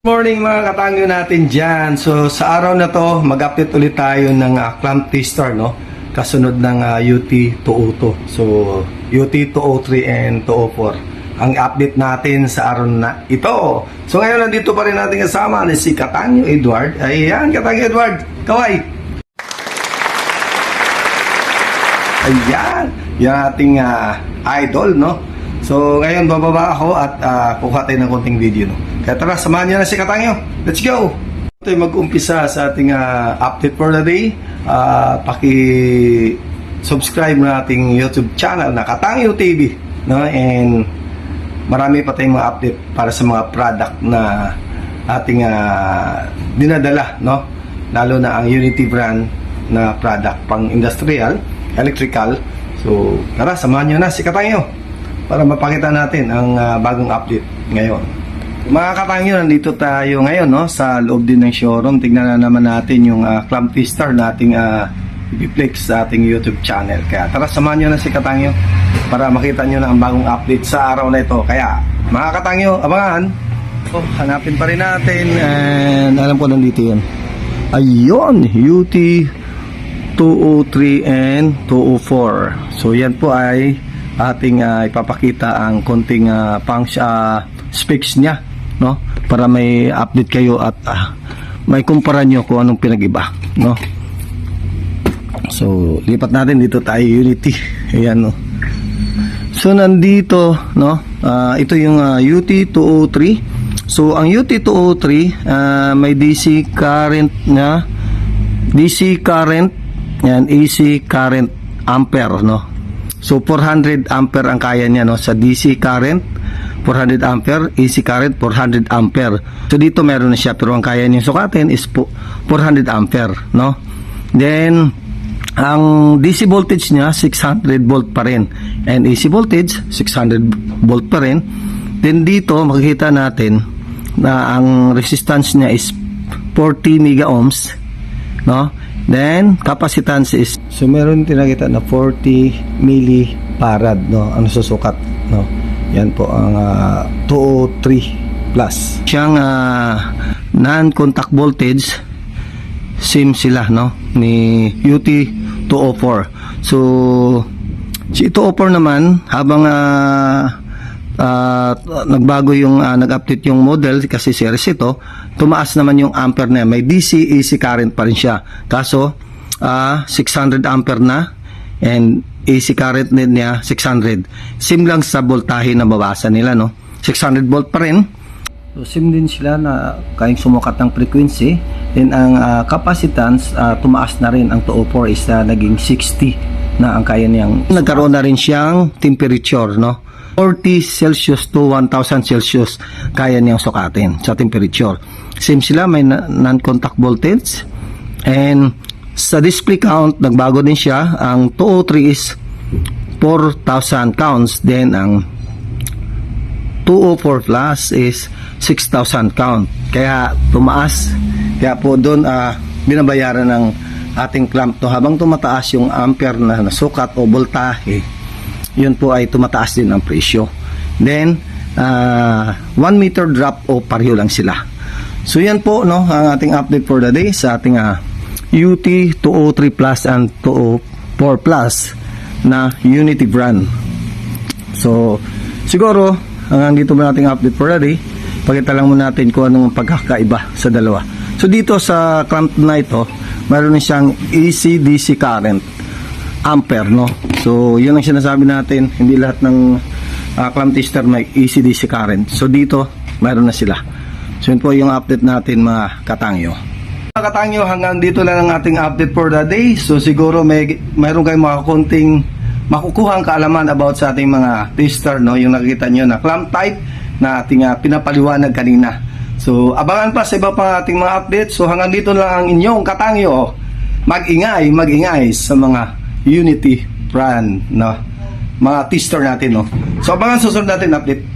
Morning mga katangyo natin dyan. So sa araw na to mag-update ulit tayo ng clamp tester, no? Kasunod ng UT202. So UT203 and 204 ang update natin sa araw na ito. So ngayon nandito pa rin natin kasama ni si Katangyo Edward. Ayan, Katangyo Edward, kaway. Ayan, yung ating idol, no? So ngayon bababa ako at kuha tayo ng konting video, no? Kaya tara, samahan niyo na si Katangyo. Let's go! Ito yung mag-umpisa sa ating update for the day. Paki-subscribe na ating YouTube channel na Katangyo TV, no? And marami pa tayong mga update para sa mga product na ating dinadala, no? Lalo na ang Unity brand na product pang industrial, electrical. So tara, samahan niyo na si Katangyo para mapakita natin ang bagong update ngayon. Mga Katangyo, nandito tayo ngayon, no, sa loob din ng showroom. Tignan na naman natin yung clamp tester nating i-flex sa ating YouTube channel. Kaya tara, samahan nyo na si Katangyo para makita nyo na ang bagong update sa araw na ito. Kaya mga Katangyo, abangan. So, hanapin pa rin natin. And alam ko nandito yun. Ayun, UT 203 and 204. So yan po ay ating ipapakita ang konting specs niya, no, para may update kayo at may kumpara nyo kung anong pinag-iba, no. So lipat natin dito tayo, Unity. Ayan, no. So nandito, no, ito yung UT203. So ang UT203 may DC current na, DC current and AC current ampere, no. So 400 ampere ang kaya niya, no, sa DC current 400 ampere, AC current 400 ampere. So dito meron na siya, pero ang kaya niyang sukatin is 400 ampere, no. Then ang DC voltage niya 600 volt pa rin, and AC voltage 600 volt pa rin. Then dito makikita natin na ang resistance niya is 40 mega ohms, no. Then capacitance is, so meron tinakita na 40 millifarad, no, ang susukat, no. Yan po ang 203 plus. Siyang non-contact voltage, same sila, no, ni UT 204. So si 204 naman, habang nagbago yung nag-update yung model kasi series ito, tumaas naman yung ampere na, may DC AC current pa rin siya. Kaso 600 ampere na, and AC current niya 600. Same lang sa voltahe na bawasan nila, no. 600 volt pa rin. So same din sila na kayang sumukat ng frequency. Then ang capacitance tumaas na rin. Ang 204 is naging 60 na ang kaya niyang. Nagkaroon na rin siyang temperature, no. 40 Celsius to 1000 Celsius kaya niyang sukatin sa temperature. Same sila, may non-contact voltage. And sa display count, nagbago din siya. Ang 203 is 4,000 counts. Then ang 204 plus is 6,000 count. Kaya tumaas. Kaya po doon binabayaran ng ating clamp to. Habang tumataas yung ampere na nasukat o voltahe, yun po ay tumataas din ang presyo. Then 1 meter drop o pareho lang sila. So yan po, no, ang ating update for the day sa ating UT203 plus and 204 plus na Unity brand. So siguro hanggang dito ba nating update for the day. Pakita lang muna natin kung anong pagkakaiba sa dalawa. So dito sa clamp na ito, mayroon siyang AC DC current ampere, no. So yun ang sinasabi natin, hindi lahat ng clamp tester may AC DC current. So dito mayroon na sila. So yun po yung update natin, mga Katangyo. Mga Katangyo, hanggang dito lang ang ating update for the day. So siguro mayroon kayong mga konting makukuha ang kaalaman about sa ating mga tester, no, yung nakikita nyo na clamp type na ating pinapaliwanag kanina. So abangan pa sa iba pang ating mga update. So hanggang dito lang ang inyong Katangyo. Mag-ingay sa mga Unity brand, no, mga tester natin, no. So abangan susunod natin update.